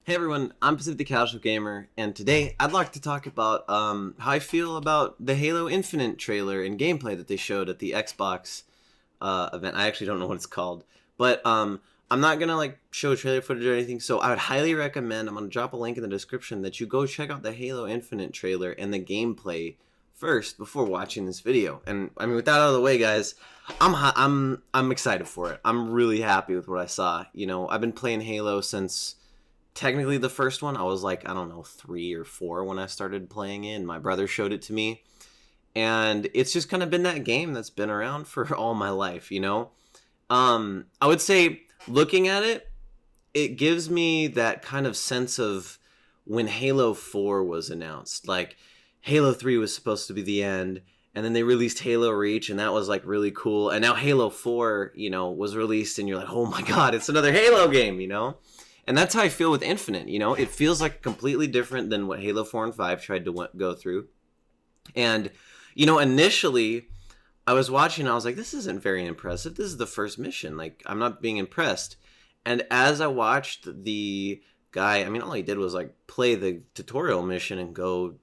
Hey everyone, I'm Pacific the Casual Gamer, and today I'd like to talk about how I feel about the Halo Infinite trailer and gameplay that they showed at the Xbox event. I actually don't know what it's called, but I'm not gonna show trailer footage or anything. So I would highly recommend. I'm gonna drop a link in the description that you go check out the Halo Infinite trailer and the gameplay first before watching this video. And I mean, with that out of the way, guys, I'm excited for it. I'm really happy with what I saw. You know, I've been playing Halo since technically the first one. I was like, I don't know, 3 or 4 when I started playing it, and my brother showed it to me. And it's just kind of been that game that's been around for all my life, you know? I would say, looking at it, it gives me that kind of sense of when Halo 4 was announced. Like, Halo 3 was supposed to be the end, and then they released Halo Reach, and that was like really cool. And now Halo 4, you know, was released, and you're like, oh my god, it's another Halo game, you know? And that's how I feel with Infinite, you know? It feels like completely different than what Halo 4 and 5 tried to go through. And, you know, initially, I was watching, I was like, this isn't very impressive. This is the first mission. Like, I'm not being impressed. And as I watched the guy, I mean, all he did was, like, play the tutorial mission and go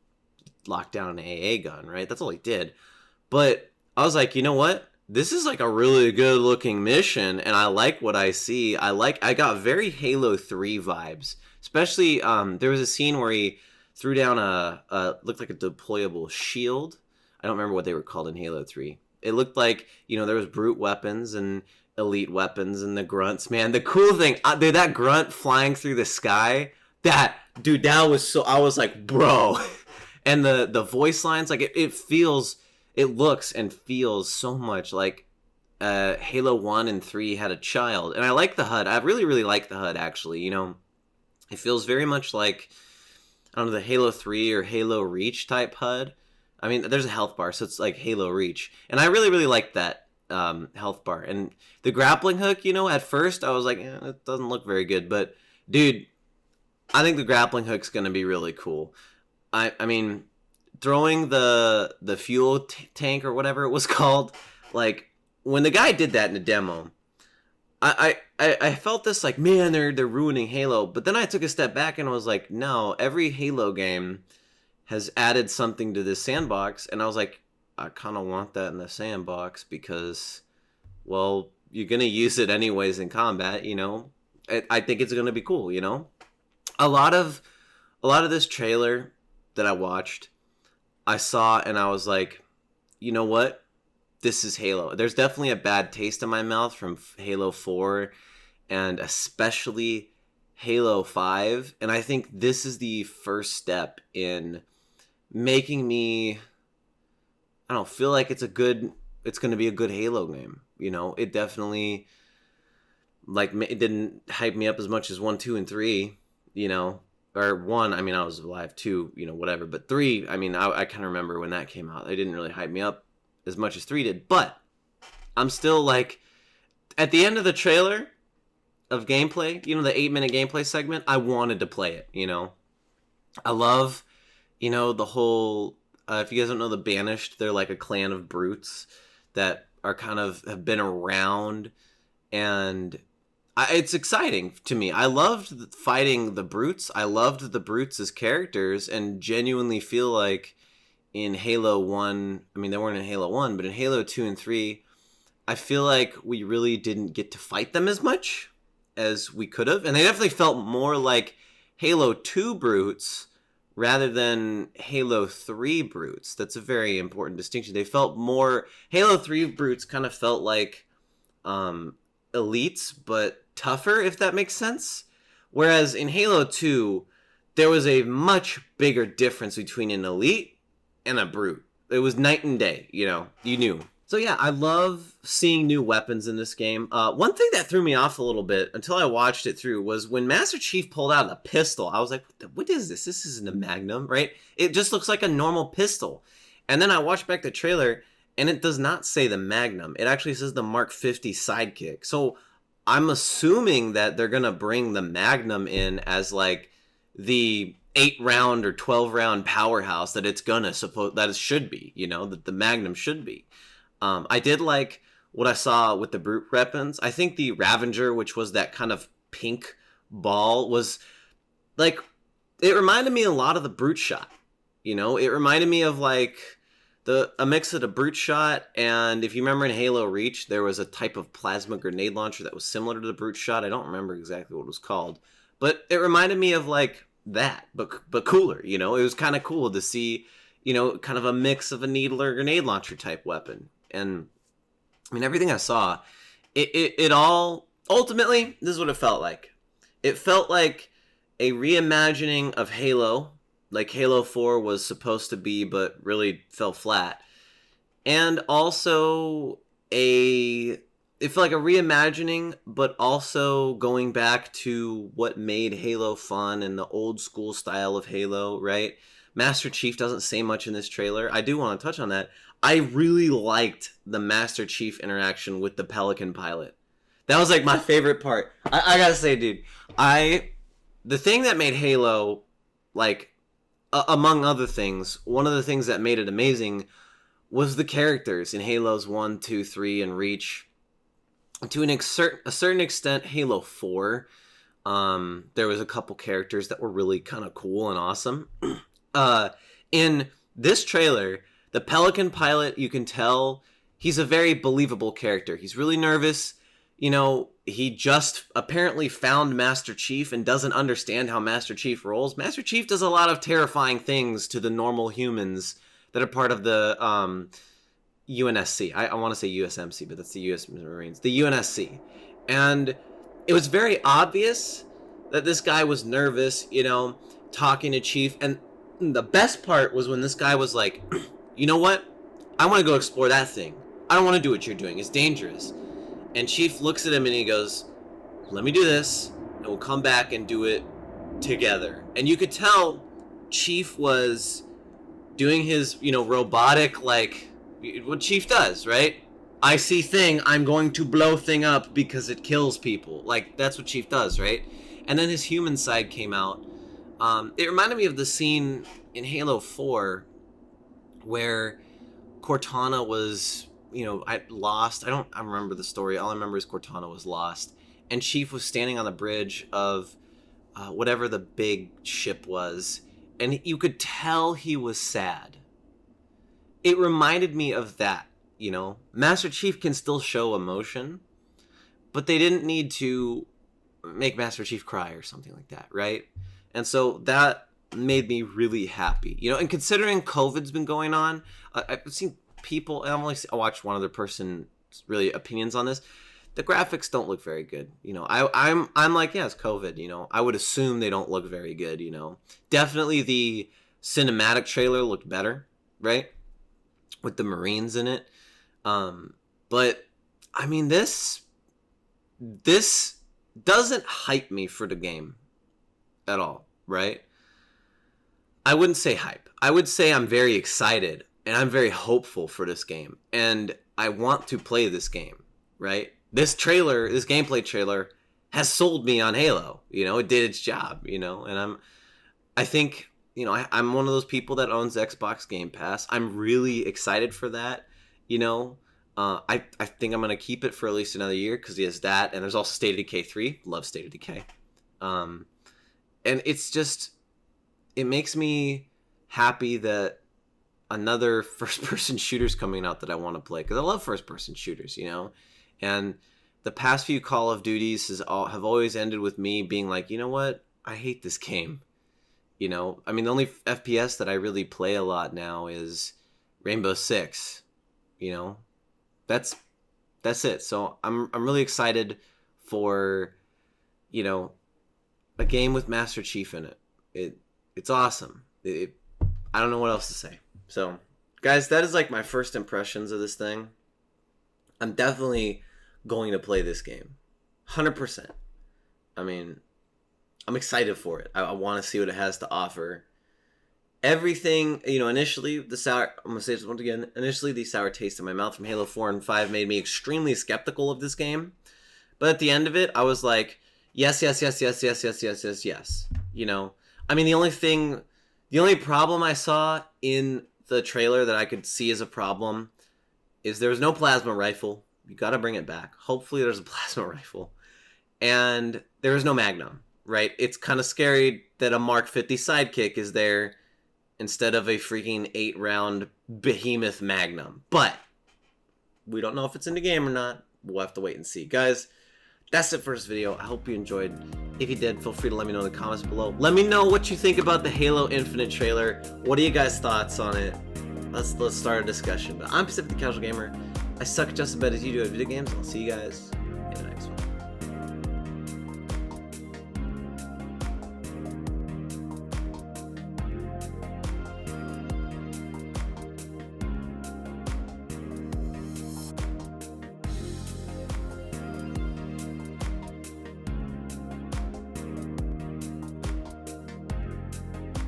lock down an AA gun, right? That's all he did. But I was like, you know what? This is like a really good looking mission, and I like what I see. I got very Halo 3 vibes. Especially there was a scene where he threw down a looked like a deployable shield. I don't remember what they were called in Halo 3. It looked like, you know, there was brute weapons and elite weapons and the grunts. Man, the cool thing, dude, that grunt flying through the sky, that was so, I was like, bro. And the voice lines, like it looks and feels so much like Halo 1 and 3 had a child. And I like the HUD. I really, really like the HUD, actually. You know, it feels very much like, I don't know, the Halo 3 or Halo Reach type HUD. I mean, there's a health bar, so it's like Halo Reach. And I really, really like that health bar. And the grappling hook, you know, at first I was like, it doesn't look very good. But, dude, I think the grappling hook's going to be really cool. I mean, throwing the fuel tank or whatever it was called, like when the guy did that in the demo, I felt this like, man, they're ruining Halo. But then I took a step back and was like, no, every Halo game has added something to this sandbox, and I was like, I kind of want that in the sandbox because, well, you're gonna use it anyways in combat, you know. I think it's gonna be cool, you know. A lot of this trailer that I watched, I saw and I was like, you know what? This is Halo. There's definitely a bad taste in my mouth from Halo 4 and especially Halo 5. And I think this is the first step in making me, I don't feel like it's going to be a good Halo game. You know, it definitely, like, it didn't hype me up as much as 1, 2, and 3, you know. Or 1, I mean, I was alive. 2, you know, whatever. But 3, I mean, I kind of remember when that came out. It didn't really hype me up as much as 3 did. But I'm still, like, at the end of the trailer of gameplay, you know, the 8-minute gameplay segment, I wanted to play it, you know. I love, you know, the whole, if you guys don't know the Banished, they're like a clan of brutes that are kind of, have been around, and it's exciting to me. I loved fighting the brutes. I loved the brutes as characters, and genuinely feel like in Halo 1, I mean, they weren't in Halo 1, but in Halo 2 and 3, I feel like we really didn't get to fight them as much as we could have. And they definitely felt more like Halo 2 brutes rather than Halo 3 brutes. That's a very important distinction. They felt more, Halo 3 brutes kind of felt like elites, but tougher, if that makes sense. Whereas in Halo 2, there was a much bigger difference between an elite and a brute. It was night and day, you know, you knew. So yeah, I love seeing new weapons in this game. One thing that threw me off a little bit until I watched it through was when Master Chief pulled out the pistol. I was like, what is this? This isn't a Magnum, right? It just looks like a normal pistol. And then I watched back the trailer, and it does not say the Magnum. It actually says the Mark 50 Sidekick. So I'm assuming that they're going to bring the Magnum in as like the 8-round or 12-round powerhouse that it's gonna that it should be, you know, that the Magnum should be. I did like what I saw with the brute weapons. I think the Ravager, which was that kind of pink ball, was like, it reminded me a lot of the Brute Shot. It reminded me of like a mix of the Brute Shot, and if you remember in Halo Reach, there was a type of plasma grenade launcher that was similar to the Brute Shot. I don't remember exactly what it was called, but it reminded me of like that, but cooler. It was kind of cool to see, kind of a mix of a needler grenade launcher type weapon. And I mean, everything I saw, it all ultimately, this is what it felt like. It felt like a reimagining of Halo, like Halo 4 was supposed to be, but really fell flat. And also it felt like a reimagining, but also going back to what made Halo fun and the old school style of Halo, right? Master Chief doesn't say much in this trailer. I do want to touch on that. I really liked the Master Chief interaction with the Pelican pilot. That was like my favorite part. I gotta say, dude, the thing that made Halo, like, among other things, one of the things that made it amazing was the characters in Halos 1, 2, 3, and Reach. To a certain extent, Halo 4, there was a couple characters that were really kind of cool and awesome. In this trailer, the Pelican pilot, you can tell he's a very believable character. He's really nervous. He just apparently found Master Chief and doesn't understand how Master Chief rolls. Master Chief does a lot of terrifying things to the normal humans that are part of the UNSC. I want to say USMC, but that's the US Marines. The UNSC. And it was very obvious that this guy was nervous, talking to Chief. And the best part was when this guy was like, you know what? I want to go explore that thing. I don't want to do what you're doing. It's dangerous. And Chief looks at him and he goes, let me do this, and we'll come back and do it together. And you could tell Chief was doing his, robotic, like, what Chief does, right? I see thing, I'm going to blow thing up because it kills people. Like, that's what Chief does, right? And then his human side came out. It reminded me of the scene in Halo 4 where Cortana was... I lost. I don't remember the story. All I remember is Cortana was lost. And Chief was standing on the bridge of whatever the big ship was. And you could tell he was sad. It reminded me of that, Master Chief can still show emotion. But they didn't need to make Master Chief cry or something like that, right? And so that made me really happy. And considering COVID's been going on, I've seen... people, and I watched one other person really opinions on this. The graphics don't look very good. I'm like, yeah, it's COVID. I would assume they don't look very good. Definitely the cinematic trailer looked better, right, with the Marines in it. But I mean, this doesn't hype me for the game at all, right? I wouldn't say hype. I would say I'm very excited. And I'm very hopeful for this game. And I want to play this game, right? This gameplay trailer, has sold me on Halo. It did its job, And I think, I'm one of those people that owns Xbox Game Pass. I'm really excited for that, I think I'm going to keep it for at least another year because he has that. And there's also State of Decay 3. Love State of Decay. And it's just, it makes me happy that another first-person shooter's coming out that I want to play because I love first-person shooters, And the past few Call of Duties have always ended with me being like, you know what? I hate this game. I mean, the only FPS that I really play a lot now is Rainbow Six. That's it. So I'm really excited for, a game with Master Chief in it. It's awesome. I don't know what else to say. So, guys, that is like my first impressions of this thing. I'm definitely going to play this game. 100%. I mean, I'm excited for it. I want to see what it has to offer. Everything, initially, I'm going to say this once again, initially the sour taste in my mouth from Halo 4 and 5 made me extremely skeptical of this game. But at the end of it, I was like, yes, yes, yes, yes, yes, yes, yes, yes, yes. I mean, the only problem I saw in the trailer that I could see as a problem is there was no plasma rifle. You got to bring it back. Hopefully there's a plasma rifle. And there was no Magnum, right? It's kind of scary that a Mark 50 sidekick is there instead of a freaking 8-round behemoth magnum. But we don't know if it's in the game or not. We'll have to wait and see. Guys, that's it for this video. I hope you enjoyed. If you did, feel free to let me know in the comments below. Let me know what you think about the Halo Infinite trailer. What are you guys' thoughts on it? Let's start a discussion. But I'm Pacific the Casual Gamer. I suck just as bad as you do at video games. I'll see you guys